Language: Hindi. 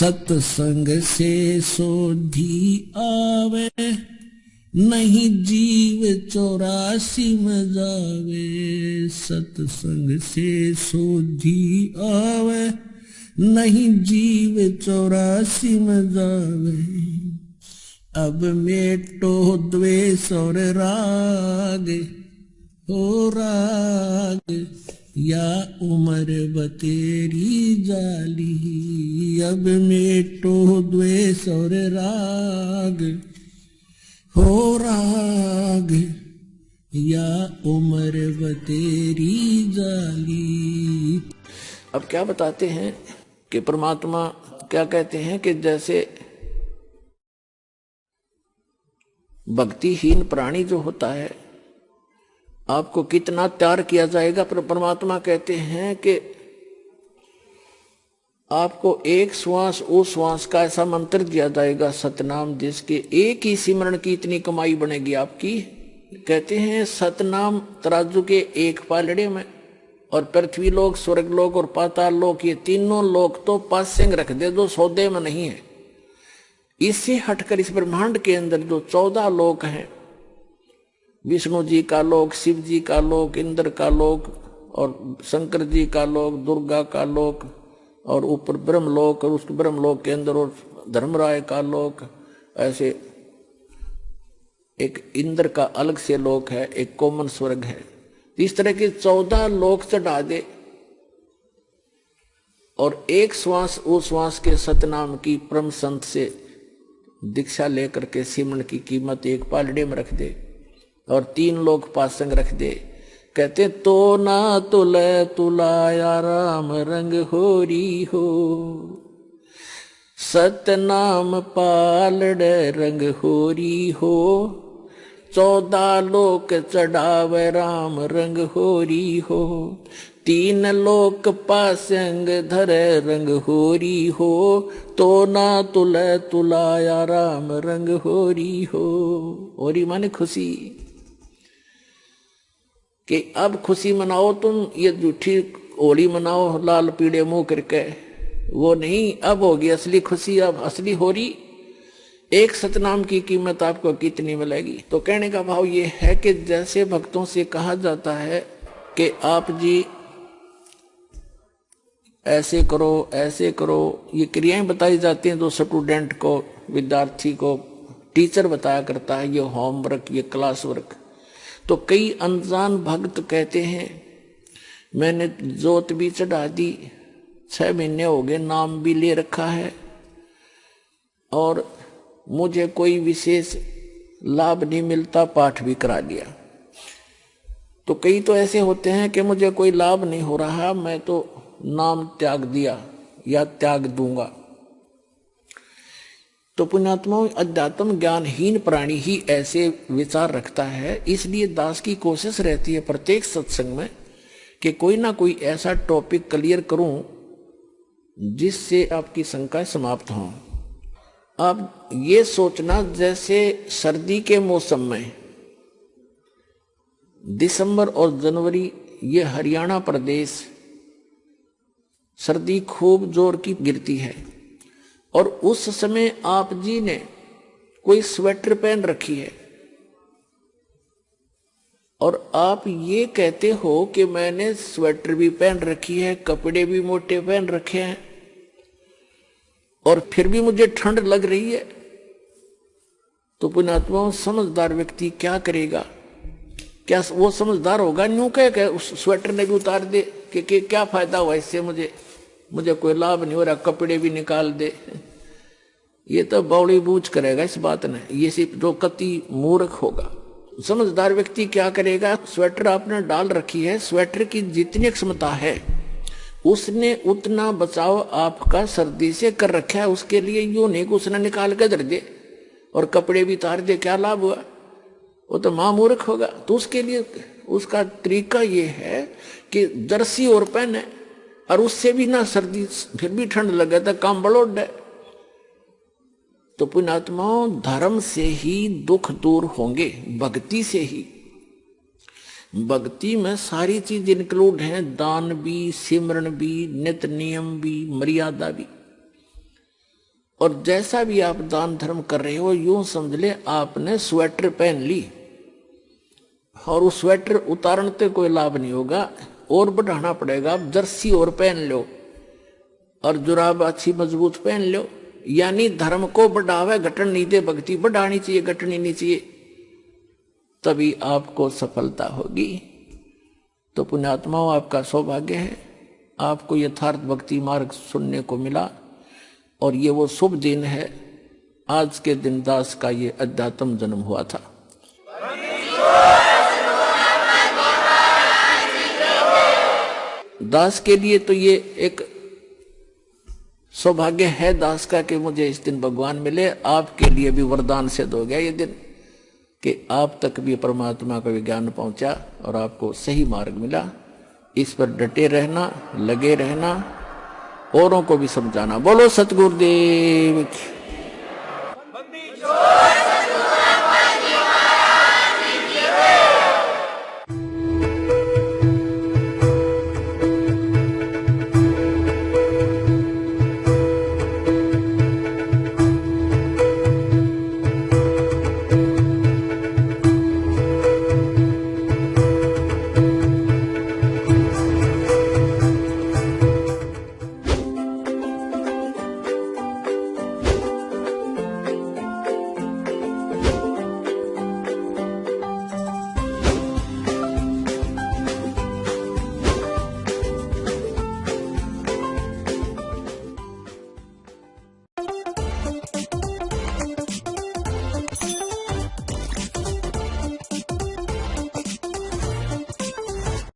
सत्संग से सोधी आवे, नहीं जीव 84 में जावे। सत्संग से सोधी आवे, नहीं जीव 84 में जावे। अब मेटो द्वेष और राग, हो राग या उम्र बतेरी जाली। अब मेटो द्वेष और राग, हो राग या उम्र बतेरी जाली। अब क्या बताते हैं कि परमात्मा क्या कहते हैं कि जैसे भक्तिहीन प्राणी जो होता है, आपको कितना त्याग किया जाएगा, पर परमात्मा कहते हैं कि आपको एक श्वास उस श्वास का ऐसा मंत्र दिया जाएगा सतनाम, जिसके एक ही सिमरण की इतनी कमाई बनेगी आपकी। कहते हैं सतनाम तराजू के एक पालड़े में, और पृथ्वी लोक, स्वर्ग लोक और पाताल लोक, ये तीनों लोक तो पासेंग रख दे, जो सौदे में नहीं है। इससे हटकर इस ब्रह्मांड के अंदर जो 14 लोक हैं, विष्णु जी का लोक, शिव जी का लोक, इंद्र का लोक और शंकर जी का लोक, दुर्गा का लोक, और ऊपर ब्रह्मलोक, और उस ब्रह्मलोक के अंदर और धर्मराय का लोक, ऐसे एक इंद्र का अलग से लोक है, एक कॉमन स्वर्ग है। इस तरह के 14 लोक चढ़ा दे, और एक श्वास उस श्वास के सतनाम की परम संत से दीक्षा लेकर के सिमरन की कीमत एक पालड़े में रख दे, और 3 लोक पासंग रख दे। कहते तो ना तुले तुलाया राम रंग होरी हो, सतनाम पालड़े रंग होरी हो। 14 लोक चढ़ावे राम रंग होरी हो, 3 लोक पासंग धरे रंग होरी हो। तो ना तुले तुलाया राम रंग होरी हो। होरी माने खुशी, कि अब खुशी मनाओ तुम, ये झूठी होली मनाओ लाल पीड़े मुंह करके, वो नहीं, अब होगी असली खुशी, अब असली होरी। एक सतनाम की कीमत आपको कितनी मिलेगी? तो कहने का भाव ये है कि जैसे भक्तों से कहा जाता है कि आप जी ऐसे करो ऐसे करो, ये क्रियाएं बताई जाती हैं, तो स्टूडेंट को, विद्यार्थी को टीचर बताया करता है, ये होमवर्क, ये क्लास वर्क। तो कई अनजान भक्त कहते हैं मैंने जोत भी चढ़ा दी, 6 महीने हो गए, नाम भी ले रखा है, और मुझे कोई विशेष लाभ नहीं मिलता, पाठ भी करा लिया। तो कई तो ऐसे होते हैं कि मुझे कोई लाभ नहीं हो रहा, मैं तो नाम त्याग दिया या त्याग दूंगा। तो पुण्यात्माओं, अध्यात्म ज्ञानहीन प्राणी ही ऐसे विचार रखता है। इसलिए दास की कोशिश रहती है प्रत्येक सत्संग में कि कोई ना कोई ऐसा टॉपिक क्लियर करूं जिससे आपकी शंकाएं समाप्त हों। अब ये सोचना, जैसे सर्दी के मौसम में दिसंबर और जनवरी, ये हरियाणा प्रदेश सर्दी खूब जोर की गिरती है, और उस समय आप जी ने कोई स्वेटर पहन रखी है, और आप ये कहते हो कि मैंने स्वेटर भी पहन रखी है, कपड़े भी मोटे पहन रखे हैं, और फिर भी मुझे ठंड लग रही है। तो पुण्यात्माओं, समझदार व्यक्ति क्या करेगा? क्या वो समझदार होगा? न्यू कह उस स्वेटर ने भी उतार दे कि क्या फायदा हुआ इससे, मुझे कोई लाभ नहीं हो रहा, कपड़े भी निकाल दे। ये तो बौड़ी बूझ करेगा इस बात ने, ये सिर्फ जो कति मूर्ख होगा। समझदार व्यक्ति क्या करेगा? स्वेटर आपने डाल रखी है, स्वेटर की जितनी क्षमता है उसने उतना बचाव आपका सर्दी से कर रखा है, उसके लिए यूं नहीं कि उसने निकाल के धर दे और कपड़े भी उतार दे, क्या लाभ हुआ? वो तो महामूर्ख होगा। तो उसके लिए उसका तरीका ये है कि जर्सी और पहने, और उससे भी ना सर्दी, फिर भी ठंड लगे तो काम बड़ोड है। तो पुण्यात्माओं, धर्म से ही दुख दूर होंगे, भक्ति से ही। भक्ति में सारी चीज इंक्लूड है, दान भी, सिमरन भी, नित्य नियम भी, मर्यादा भी। और जैसा भी आप दान धर्म कर रहे हो यूं समझ ले आपने स्वेटर पहन ली और उस स्वेटर उतारने से कोई लाभ नहीं होगा, और बढ़ाना पड़ेगा। आप जर्सी और पहन लो और जुराब अच्छी मजबूत पहन लो, यानी धर्म को बढ़ावे, घटन नहीं दे, भक्ति बढ़ानी चाहिए, घटनी नहीं चाहिए, तभी आपको सफलता होगी। तो पुण्यात्माओं, आपका सौभाग्य है, आपको यथार्थ भक्ति मार्ग सुनने को मिला और ये वो शुभ दिन है। आज के दिन दास का ये अध्यात्म जन्म हुआ था। दास के लिए तो ये एक सौभाग्य है दास का कि मुझे इस दिन भगवान मिले। आपके लिए भी वरदान सिद्ध हो गया ये दिन कि आप तक भी परमात्मा का विज्ञान पहुंचा और आपको सही मार्ग मिला। इस पर डटे रहना, लगे रहना, औरों को भी समझाना। बोलो सतगुरुदेव की।